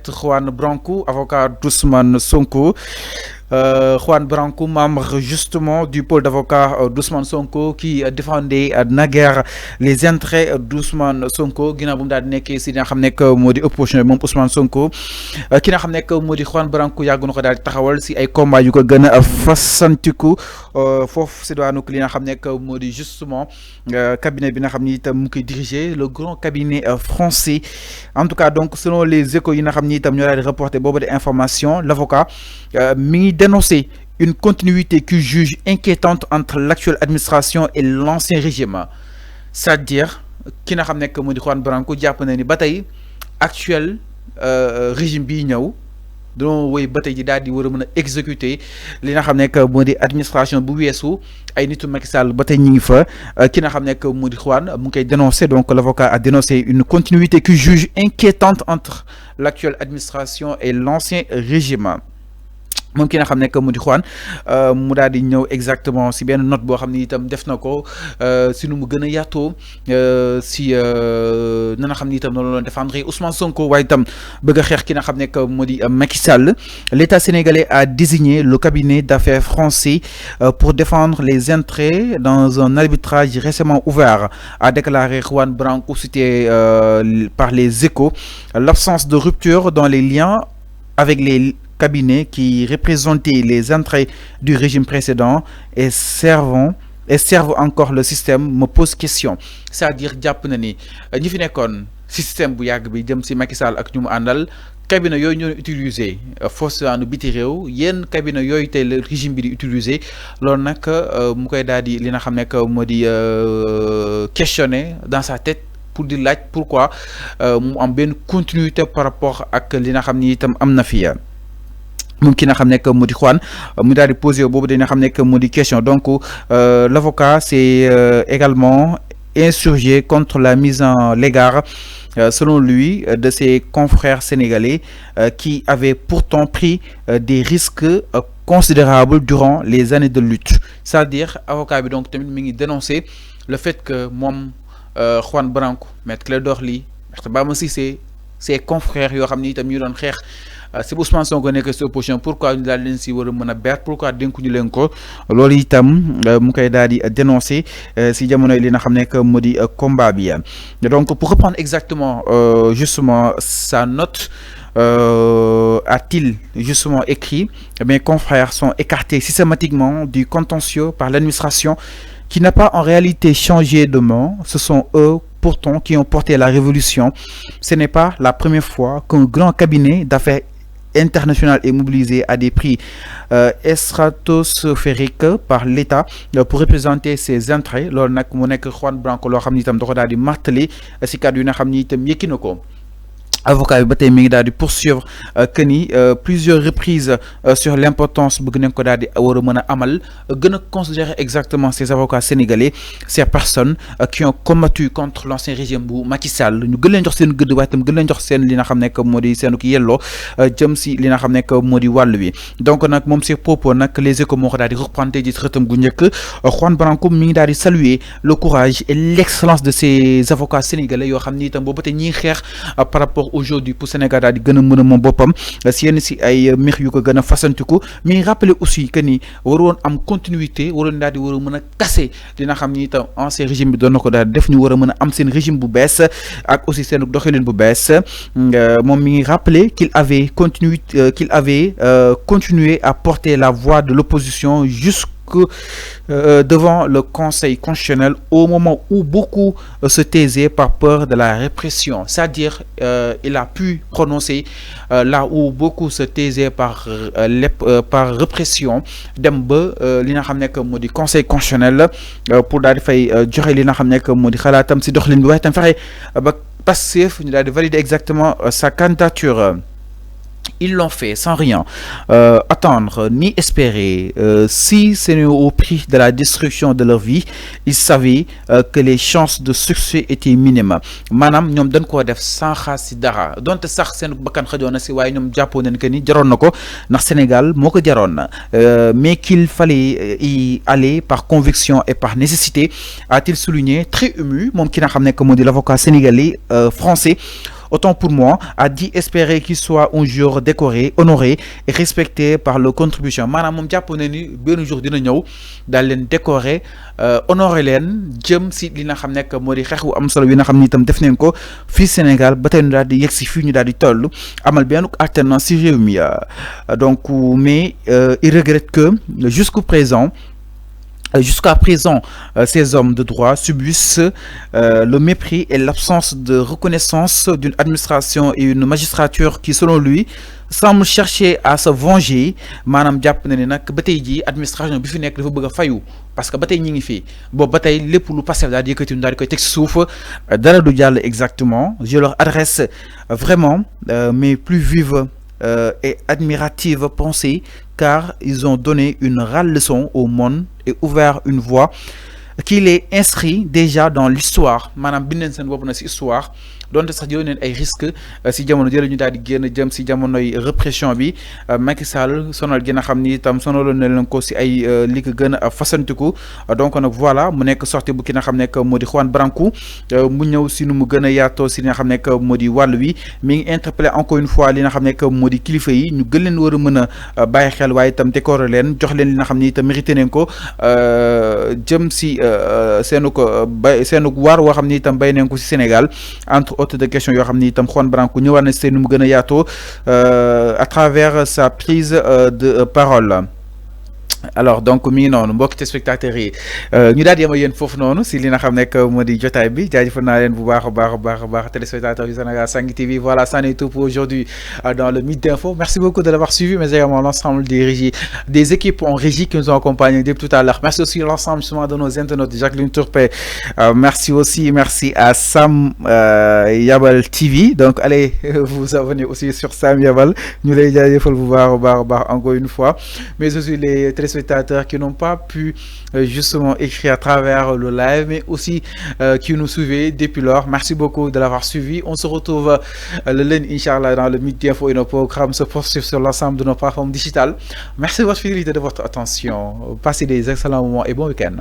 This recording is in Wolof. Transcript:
Maître Juan Branco, avocat d'Ousmane Sonko. Juan Branco, membre justement du pôle d'avocats d'Ousmane Sonko, qui défendait naguère les intérêts d'Ousmane Sonko. Ginnaaw bu mu daal di nekkee si li nga xam nekk moo di opposition moom Ousmane Sonko ki nga xam nekk moo di Juan Branco yàgg na ko daal di taxawal si ay combat yu ko gën a fasantiku foofu si daanu li nga xam nekk moo di justement cabinet bi nga xam ni itam mu koy diriger le grand cabinet français. En tout cas donc selon les échos yi nga xam ni itam ñoo daal di reporté boobu de information, l'avocat mi dénoncer une continuité qu'il juge inquiétante entre l'actuelle administration et l'ancien régime. C'est-à-dire ki nga xam nekk moo di Juan Branco jàpp na ni ba tey actuel régime bii ñëw dañoo woy ba tey ji daal di war a mën a exécuter li nga xam nekk moo di administration bu weesu ay nitu Macky Sall ba tey ñi ngi fa ki nga xam nekk moo di Juan mu ngi koy dénoncer. Donc l'avocat a dénoncé une continuité qu'il juge inquiétante entre l'actuelle administration et l'ancien régime. moom ki nga xam nekk mu di Juan mu daal di ñëw exactement si benn note boo xam ni itam def na ko si nu mu gën a yaatoo si na nga xam ni itam noonu la défendre Ousmane Sonko waaye itam bëgg a xeex ki nga xam nekk mu di Macky Sall. L'État sénégalais a désigné le cabinet d'affaires français pour défendre les intérêts dans un arbitrage récemment ouvert, a déclaré Juan Branco, cité par les Échos. L'absence de rupture dans les liens avec les cabinets qui représentaient les intérêts du régime précédent et servent encore le système me pose question. C'est-à-dire jàpp na ni ñi fi nekkoon système bu yàgg bi jëm si Macky Sall ak ñu mu àndal cabinet yooyu ñoo utiliser force anu biti réew yenn cabinet yooyu tey le régime bi di utiliser loolu nag mu koy daal di li nga xam nekk moo di questionner dans sa tête pour di laaj pourquoi mu am benn continuité par rapport ak li nga xam ni itam am na fi moom ki nga xam nekk moo di Juan mu daal di posé boobu dina xam nekk moo di question. Donc l'avocat s'est également insurgé contre la mise en l'égard selon lui de ses confrères sénégalais qui avaient pourtant pris des risques considérables durant les années de lutte. C'est-à-dire avocat bi donc tamit mi ngi dénoncer le fait que moom Juan Branco, Maître Clédor Ly, Maître Bamba Cissé, ses confrères yoo xam ni itam ñu doon xeex si Ousmane Sonko nekk si opposition pourquoi ñu daal leen si war a mën a ber pourquoi dénkuñu leen ko loolu itam mu koy daal di dénoncer si jamono li nga xam nekk moo di combat bi. Donc pour reprendre exactement justement sa note, a-t-il justement écrit: mes confrères sont écartés systématiquement du contentieux par l'administration qui n'a pas en réalité changé de main. Ce sont eux pourtant qui ont porté la révolution. Ce n'est pas la première fois qu'un grand cabinet d'affaires international est mobilisé à des prix stratosphériques par l'État pour représenter ses intérêts. Loolu nag mu nekk Juan Branco loo xam ni itam da ko daal di martelé si kàddu yi nga xam ni itam yëkki na ko. Avocat bi ba tey mi ngi daal di poursuivre que ni plusieurs reprises sur l'importance bëgg nañ ko daal di war a mën a amal gën a considérer exactement ces avocats sénégalais, ces personnes qui ont combattu contre l'ancien régime bu Macky Sall ñu gën leen jox seen gëdd waaye itam gën leen jox seen li nga xam nekk moo di seenu ki yelloo jëm si li nga xam nekk moo di wàll wi. Donc nag moom ces propos nag les Échos moo ko daal di reprendre ji xëtam gu njëkk. Juan Branco mi ngi daal di saluer le courage et l'excellence de ces avocats sénégalais yoo xam ni itam boobu ba tey ñiy xeex par rapport aujourd'hui pour Sénégal daal di gën a mën a moom boppam si yenn si ay mbir yu ko gën a fasantiku. Mais rappeler aussi que ni waroon am continuité waroon daal di war a mën a kase dina xam ni itam ancien régime bi doon na ko daal def ñu war a mën a am seen régime bu bees ak aussi seen doxalin bu bees. Moom mi ngi rappeler qu'il avait continué à porter la voix de l'opposition jusque devant le Conseil constitutionnel au moment où beaucoup se taisaient par peur de la répression. C'est-à-dire il a pu prononcer là où beaucoup se taisaient par répression dem ba li nga xam nekk moo di Conseil constitutionnel pour daal di fay joxe li nga xam nekk moo di xalaatam si doxalin bi waaye tam fexe ba Pastef ñu daal di valider exactement sa candidature. Ils l'ont fait sans rien attendre ni espérer. Si ce n'est au prix de la destruction de leur vie, ils savaient que les chances de succès étaient minimes. Maanaam ñoom dañ koo def sans xaas si dara donte sax seen bakkan xajoon na si waaye ñoom jàppoo nañ que ni jaroon na ko ndax Sénégal moo ko jaroon na mais qu'il fallait y aller par conviction et par nécessité, a-t-il souligné très ému moom ki nga xam ne que moo di l'avocat sénégalais français autant pour moi, a dit espérer qu'il soit un jour décoré, honoré et respecté par le contribution. Manam mom japp na ni ben jour dina ñew dal len décorer honorer len jëm ci li nga xam nek modi xexu am solo wi nga xam ni tam def nañ ko fi Sénégal ba tay ñu dal di yexi fi ñu dal di tollu amal benn alternance ci réew mi donc mais il regrette que jusqu'à présent, ces hommes de droit subissent le mépris et l'absence de reconnaissance d'une administration et une magistrature qui, selon lui, semble chercher à se venger. Manam japp na ni nak batay ji administration bi fi nek dafa bëgg fayu parce que batay ñi ngi fi bo batay lepp lu passé da di yëkëti ñu dal di koy tek suuf dara du jall exactement. Je leur adresse vraiment mes plus vives et admirative pensée, car ils ont donné une rare leçon au monde et ouvert une voie qu'il est inscrit déjà dans l'histoire. Manam binden sen bopp na ci histoire donte sax jël neen ay risques si jamono jël ñu daal di génn jëm si jamonoy répression bi Macky Sall sonal gi nga xam ni itam sonaloon na leen ko si ay li ko gën a fasantiku donc nag voilà mu nekk sortie bu ki nga xam ne moo di Juan Branco mu ñëw si nu mu gën a yaatoo si li nga xam ne moo di wàll wi mi ngi interpellé encore une fois li nga xam ne moo di kilifa yi ñu gën leen war a mën a bàyyi xel waaye itam décorer leen jox leen li nga xam ni itam mérité nañ ko jëm si seenu ko bay seenu waar woo xam ni itam bay nañ ko si Sénégal entre autres de questions yoo xam ni itam Juan Branco ñëwaat na si nu mu gën a yaatoo à travers sa prise de parole. Alors donc mi ngi noonu mbokki téléspectateurs yi ñu daal di yem ak yéen foofu noonu si li nga xam nekk moo di jotaay bi jaajëfal naa leen bu baax a baax téléspectateurs du Sénégal 5 TV. Voilà, ça n'est tout pour aujourd'hui dans le Midi d'info. Merci beaucoup de l'avoir suivi, mais également l'ensemble des équipes en régie qui nous ont accompagnés depuis tout à l'heure. Merci aussi à l'ensemble justement de nos internautes, Jacqueline Tourpé, merci aussi, merci à Sam Yabal TV. Donc allez vous abonner aussi sur Sam Yabal, ñu lay jaajëfal bu baax encore une fois, mais aussi les téléspectateurs qui n'ont pas pu justement écrire à travers le live, mais aussi qui nous suivaient depuis lors. Merci beaucoup de l'avoir suivi. On se retrouve le lundi, Inch'Allah, dans le Midi Info et nos programmes se poursuivent sur l'ensemble de nos plateformes digitales. Merci de votre fidélité, de votre attention. Passez des excellents moments et bon week-end.